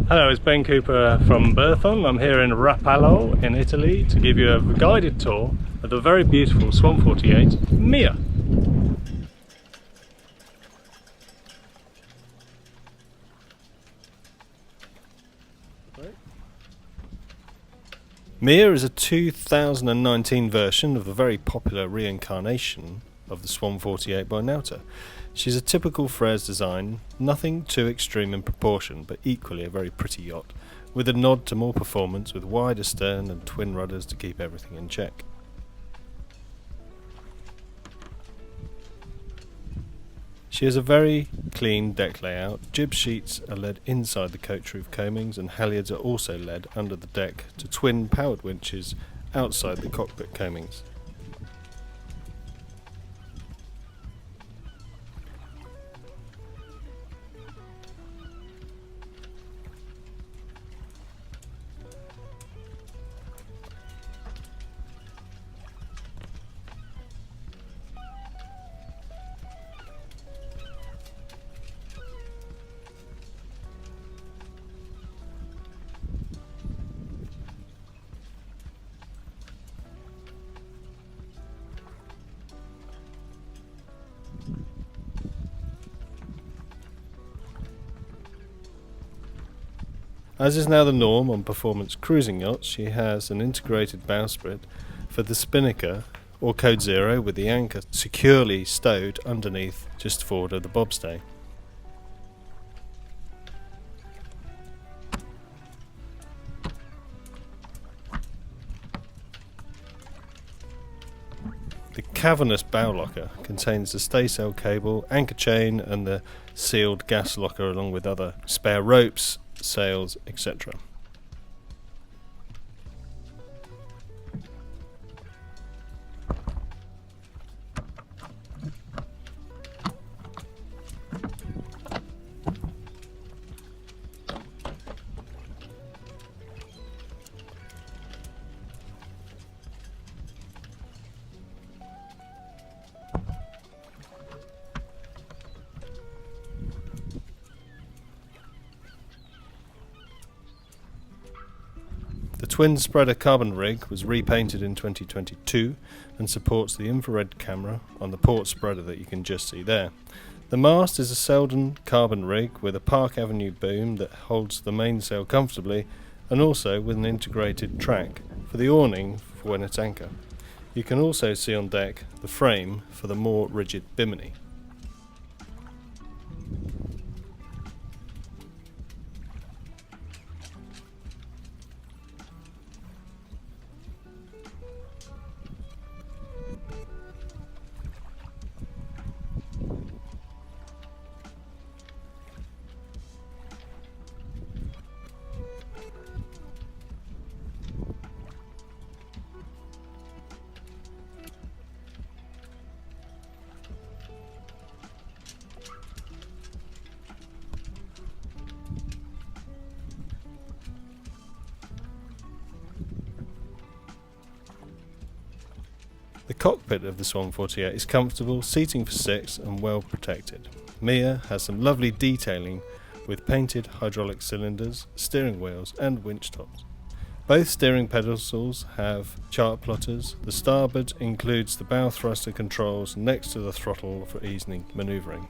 Hello, it's Ben Cooper from Berthon. I'm here in Rapallo in Italy to give you a guided tour of the very beautiful Swan 48 Mia. Mia is a 2019 version of the very popular reincarnation of the Swan 48 by Nautor. She's a typical Frères design, nothing too extreme in proportion, but equally a very pretty yacht, with a nod to more performance with wider stern and twin rudders to keep everything in check. She has a very clean deck layout. Jib sheets are led inside the coach roof coamings, and halyards are also led under the deck to twin powered winches outside the cockpit coamings. As is now the norm on performance cruising yachts, she has an integrated bowsprit for the spinnaker or code 0 with the anchor securely stowed underneath just forward of the bobstay. The cavernous bow locker contains the staysail cable, anchor chain and the sealed gas locker along with other spare ropes, sails, etc. The twin spreader carbon rig was repainted in 2022 and supports the infrared camera on the port spreader that you can just see there. The mast is a Selden carbon rig with a Park Avenue boom that holds the mainsail comfortably, and also with an integrated track for the awning for when it's anchor. You can also see on deck the frame for the more rigid bimini. The cockpit of the Swan 48 is comfortable, seating for 6 and well protected. Mia has some lovely detailing with painted hydraulic cylinders, steering wheels and winch tops. Both steering pedestals have chart plotters. The starboard includes the bow thruster controls next to the throttle for easing manoeuvring.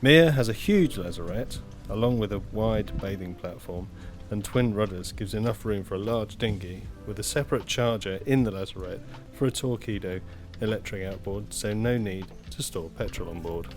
Mir has a huge lazarette, along with a wide bathing platform, and twin rudders gives enough room for a large dinghy, with a separate charger in the lazarette for a torpedo electric outboard, so no need to store petrol on board.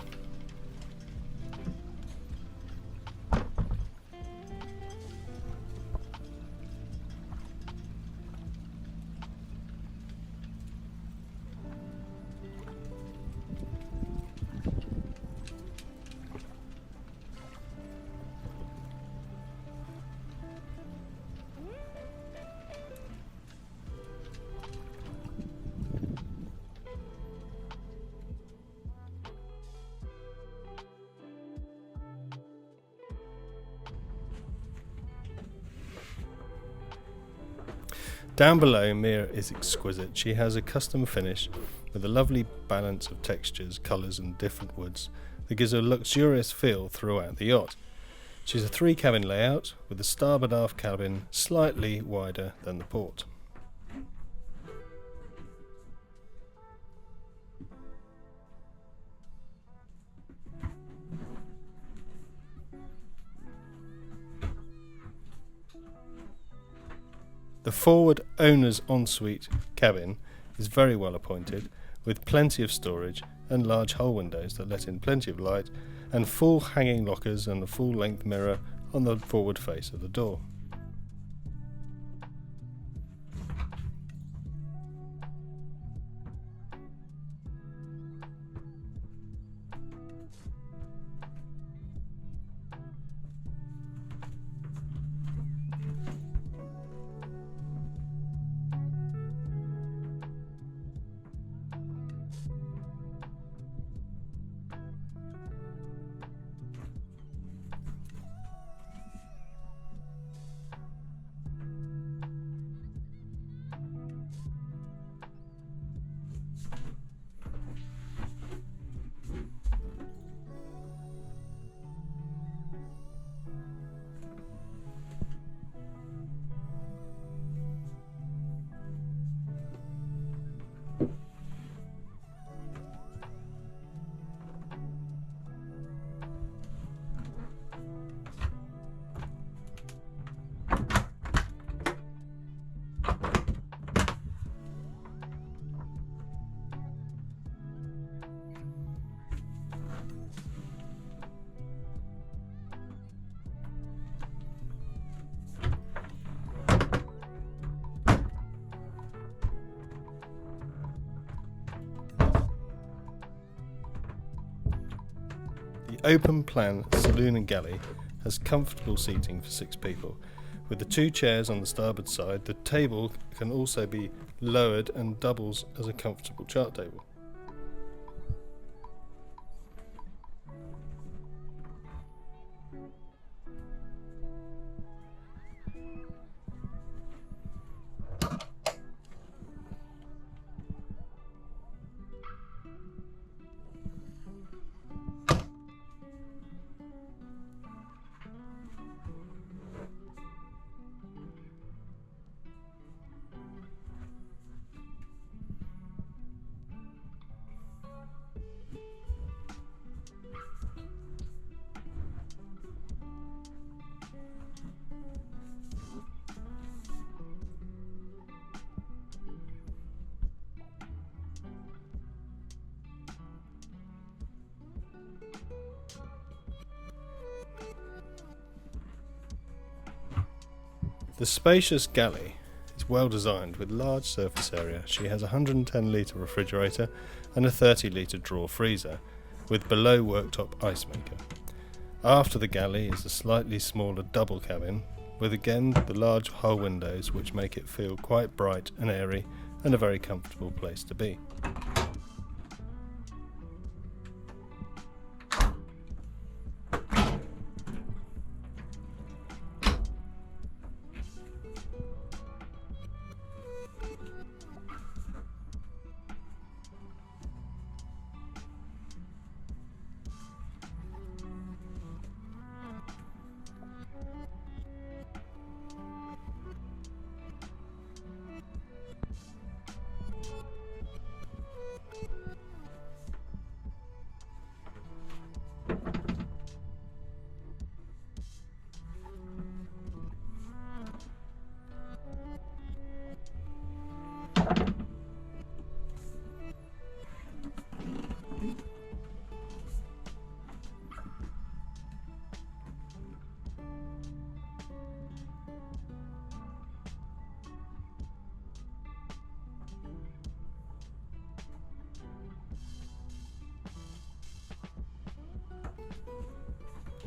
Down below, Mir is exquisite. She has a custom finish with a lovely balance of textures, colours and different woods that gives a luxurious feel throughout the yacht. She's a 3-cabin layout with the starboard aft cabin slightly wider than the port. The forward owner's ensuite cabin is very well appointed, with plenty of storage and large hull windows that let in plenty of light, and full hanging lockers and a full-length mirror on the forward face of the door. The open-plan saloon and galley has comfortable seating for 6 people. With the 2 chairs on the starboard side, the table can also be lowered and doubles as a comfortable chart table. The spacious galley is well designed with large surface area. She has a 110 litre refrigerator and a 30 litre drawer freezer with below worktop ice maker. After the galley is a slightly smaller double cabin with again the large hull windows which make it feel quite bright and airy and a very comfortable place to be.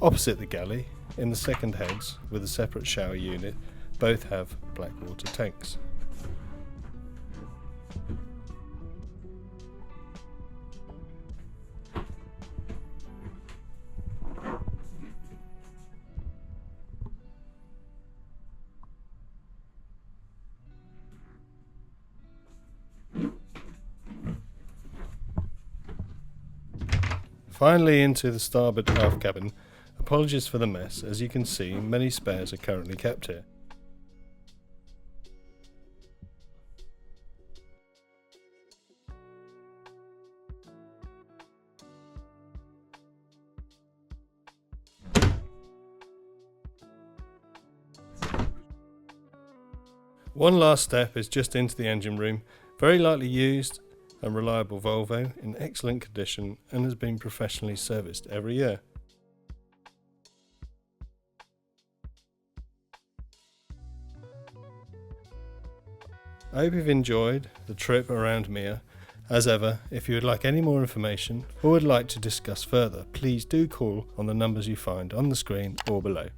Opposite the galley, in the second heads with a separate shower unit, both have black water tanks. Finally into the starboard aft cabin. Apologies for the mess, as you can see many spares are currently kept here. One last step is just into the engine room, very lightly used and reliable Volvo in excellent condition and has been professionally serviced every year. I hope you've enjoyed the trip around Mia. As ever, if you would like any more information or would like to discuss further, please do call on the numbers you find on the screen or below.